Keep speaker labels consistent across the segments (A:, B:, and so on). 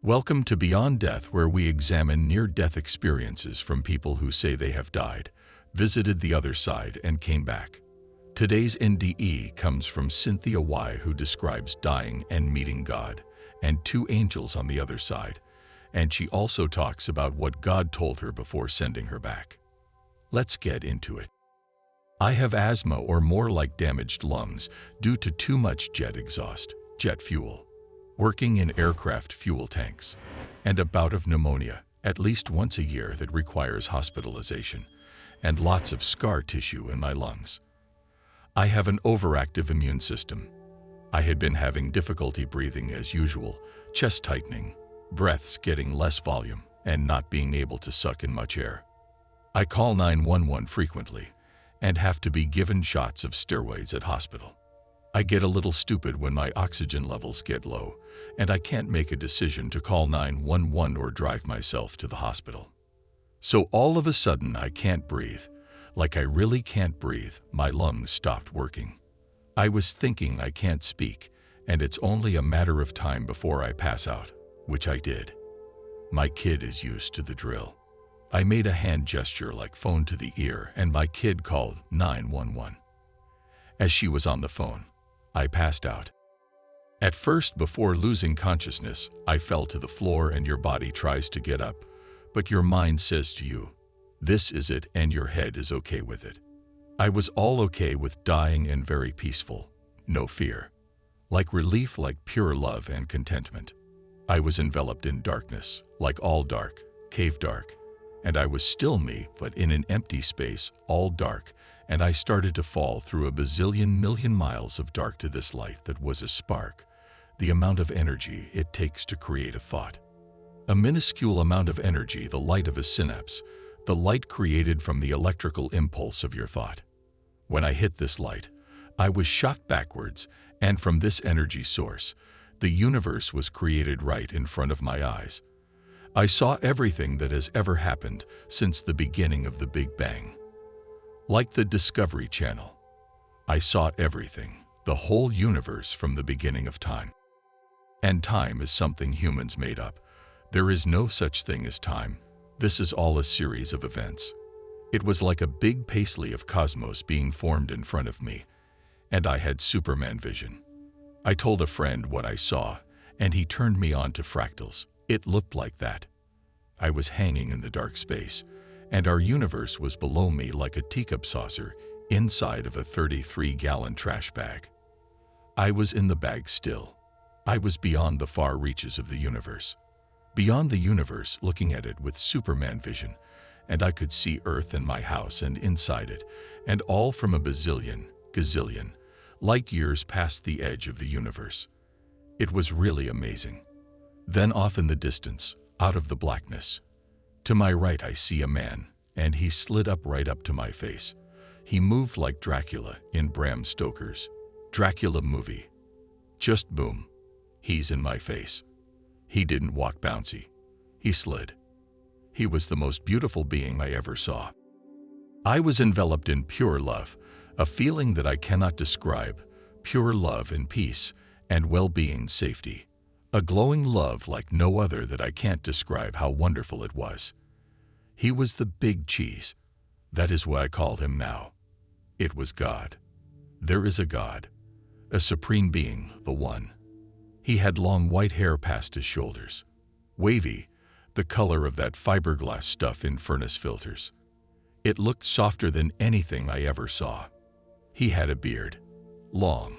A: Welcome to Beyond Death, where we examine near-death experiences from people who say they have died, visited the other side, and came back. Today's NDE comes from Cynthia Y, who describes dying and meeting God, and two angels on the other side, and she also talks about what God told her before sending her back. Let's get into it. I have asthma, or more like damaged lungs, due to too much jet exhaust, jet fuel, working in aircraft fuel tanks, and a bout of pneumonia, at least once a year, that requires hospitalization, and lots of scar tissue in my lungs. I have an overactive immune system. I had been having difficulty breathing as usual, chest tightening, breaths getting less volume, and not being able to suck in much air. I call 911 frequently, and have to be given shots of steroids at hospital. I get a little stupid when my oxygen levels get low, and I can't make a decision to call 911 or drive myself to the hospital. So all of a sudden I can't breathe. Like I really can't breathe. My lungs stopped working. I was thinking I can't speak, and it's only a matter of time before I pass out, which I did. My kid is used to the drill. I made a hand gesture like phone to the ear, and my kid called 911. As she was on the phone, I passed out. At first, before losing consciousness, I fell to the floor, and your body tries to get up, but your mind says to you, this is it, and your head is okay with it. I was all okay with dying and very peaceful, no fear. Like relief, like pure love and contentment. I was enveloped in darkness, like all dark, cave dark, and I was still me, but in an empty space, all dark, and I started to fall through a bazillion million miles of dark to this light that was a spark, the amount of energy it takes to create a thought. A minuscule amount of energy, the light of a synapse, the light created from the electrical impulse of your thought. When I hit this light, I was shot backwards, and from this energy source, the universe was created right in front of my eyes. I saw everything that has ever happened since the beginning of the Big Bang. Like the Discovery Channel, I saw everything, the whole universe from the beginning of time. And time is something humans made up. There is no such thing as time. This is all a series of events. It was like a big paisley of cosmos being formed in front of me, and I had Superman vision. I told a friend what I saw, and he turned me on to fractals. It looked like that. I was hanging in the dark space, and our universe was below me like a teacup saucer inside of a 33-gallon trash bag. I was in the bag still. I was beyond the far reaches of the universe. Beyond the universe, looking at it with Superman vision, and I could see Earth and my house and inside it, and all from a bazillion, gazillion, light years past the edge of the universe. It was really amazing. Then off in the distance, out of the blackness, to my right I see a man, and he slid up right up to my face. He moved like Dracula in Bram Stoker's Dracula movie. Just boom. He's in my face. He didn't walk bouncy. He slid. He was the most beautiful being I ever saw. I was enveloped in pure love, a feeling that I cannot describe, pure love and peace and well-being, safety. A glowing love like no other that I can't describe how wonderful it was. He was the big cheese. That is what I call him now. It was God. There is a God, a supreme being, the One. He had long white hair past his shoulders, wavy, the color of that fiberglass stuff in furnace filters. It looked softer than anything I ever saw. He had a beard, long,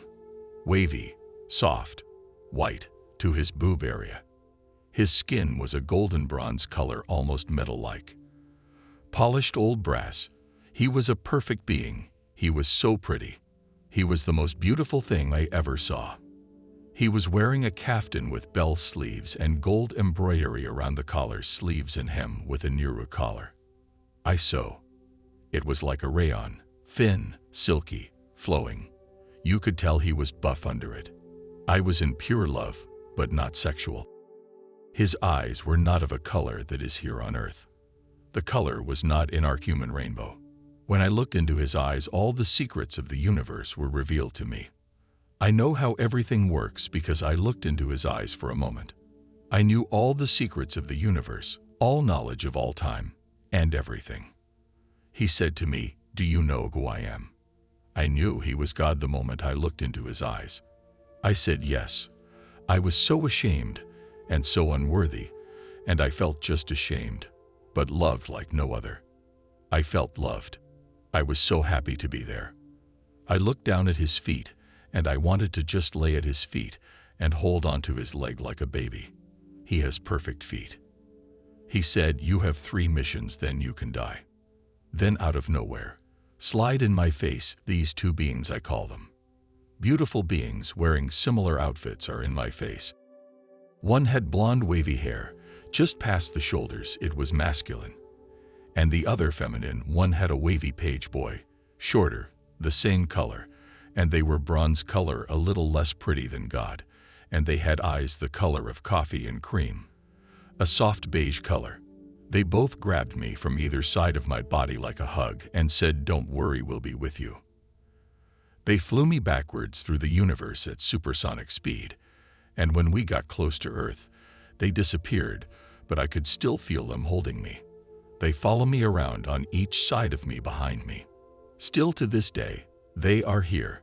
A: wavy, soft, white, to his boob area. His skin was a golden bronze color, almost metal-like. Polished old brass. He was a perfect being. He was so pretty. He was the most beautiful thing I ever saw. He was wearing a kaftan with bell sleeves and gold embroidery around the collar, sleeves and hem with a Nehru collar. I saw. It was like a rayon, thin, silky, flowing. You could tell he was buff under it. I was in pure love, but not sexual. His eyes were not of a color that is here on earth. The color was not in our human rainbow. When I looked into his eyes, all the secrets of the universe were revealed to me. I know how everything works because I looked into his eyes for a moment. I knew all the secrets of the universe, all knowledge of all time, and everything. He said to me, "Do you know who I am?" I knew he was God the moment I looked into his eyes. I said yes. I was so ashamed and so unworthy, and I felt just ashamed, but loved like no other. I felt loved. I was so happy to be there. I looked down at his feet, and I wanted to just lay at his feet and hold onto his leg like a baby. He has perfect feet. He said, "You have 3 missions, then you can die." Then out of nowhere, slide in my face these 2 beings, I call them. Beautiful beings wearing similar outfits are in my face. One had blonde wavy hair, just past the shoulders, it was masculine. And the other feminine one had a wavy page boy, shorter, the same color, and they were bronze color, a little less pretty than God, and they had eyes the color of coffee and cream, a soft beige color. They both grabbed me from either side of my body like a hug and said, "Don't worry, we'll be with you." They flew me backwards through the universe at supersonic speed, and when we got close to Earth, they disappeared, but I could still feel them holding me. They follow me around on each side of me, behind me. Still to this day, they are here.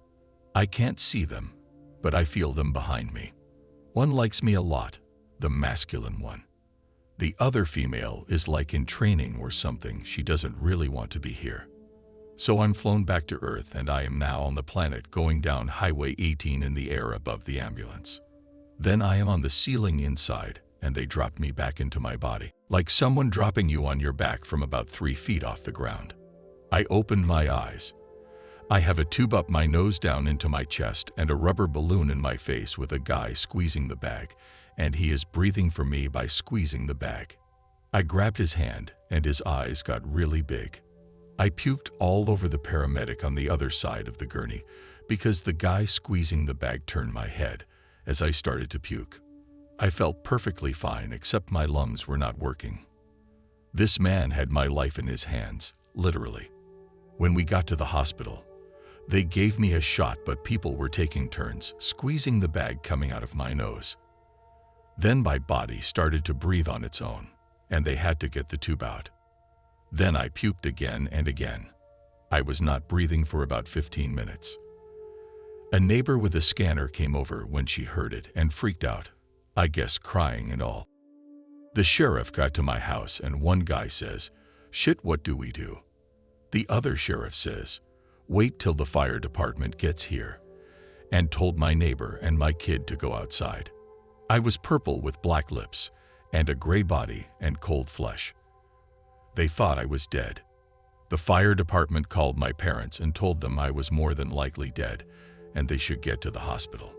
A: I can't see them, but I feel them behind me. One likes me a lot, the masculine one. The other female is like in training or something, she doesn't really want to be here. So I'm flown back to Earth, and I am now on the planet going down Highway 18 in the air above the ambulance. Then I am on the ceiling inside, and they dropped me back into my body, like someone dropping you on your back from about 3 feet off the ground. I opened my eyes. I have a tube up my nose down into my chest and a rubber balloon in my face with a guy squeezing the bag, and he is breathing for me by squeezing the bag. I grabbed his hand, and his eyes got really big. I puked all over the paramedic on the other side of the gurney because the guy squeezing the bag turned my head as I started to puke. I felt perfectly fine, except my lungs were not working. This man had my life in his hands, literally. When we got to the hospital, they gave me a shot, but people were taking turns squeezing the bag coming out of my nose. Then my body started to breathe on its own, and they had to get the tube out. Then I puked again and again. I was not breathing for about 15 minutes. A neighbor with a scanner came over when she heard it and freaked out, I guess crying and all. The sheriff got to my house, and one guy says, "Shit, what do we do?" The other sheriff says, "Wait till the fire department gets here," and told my neighbor and my kid to go outside. I was purple with black lips and a gray body and cold flesh. They thought I was dead. The fire department called my parents and told them I was more than likely dead and they should get to the hospital.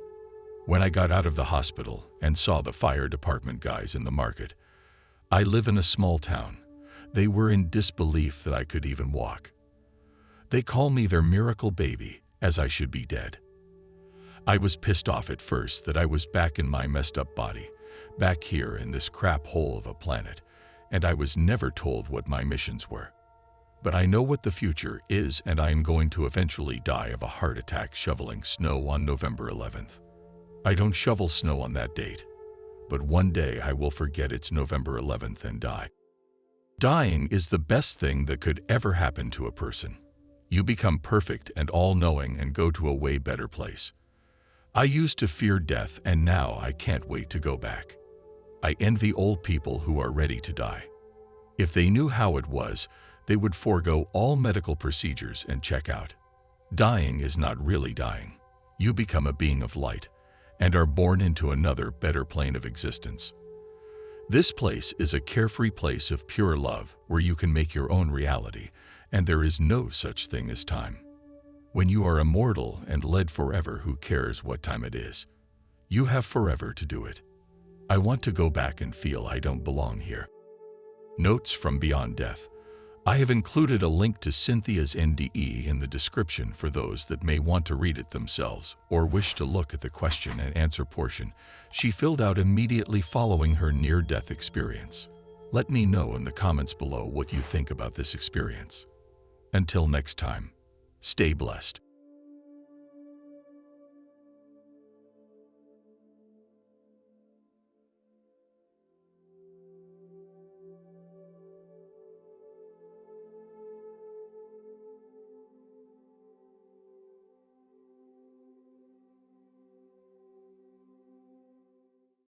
A: When I got out of the hospital and saw the fire department guys in the market, I live in a small town. They were in disbelief that I could even walk. They call me their miracle baby, as I should be dead. I was pissed off at first that I was back in my messed up body, back here in this crap hole of a planet, and I was never told what my missions were. But I know what the future is, and I am going to eventually die of a heart attack shoveling snow on November 11th. I don't shovel snow on that date, but one day I will forget it's November 11th and die. Dying is the best thing that could ever happen to a person. You become perfect and all-knowing and go to a way better place. I used to fear death, and now I can't wait to go back. I envy old people who are ready to die. If they knew how it was, they would forego all medical procedures and check out. Dying is not really dying. You become a being of light and are born into another, better plane of existence. This place is a carefree place of pure love where you can make your own reality, and there is no such thing as time. When you are immortal and led forever, who cares what time it is? You have forever to do it. I want to go back and feel I don't belong here. Notes from Beyond Death. I have included a link to Cynthia's NDE in the description for those that may want to read it themselves or wish to look at the question and answer portion she filled out immediately following her near-death experience. Let me know in the comments below what you think about this experience. Until next time, stay blessed.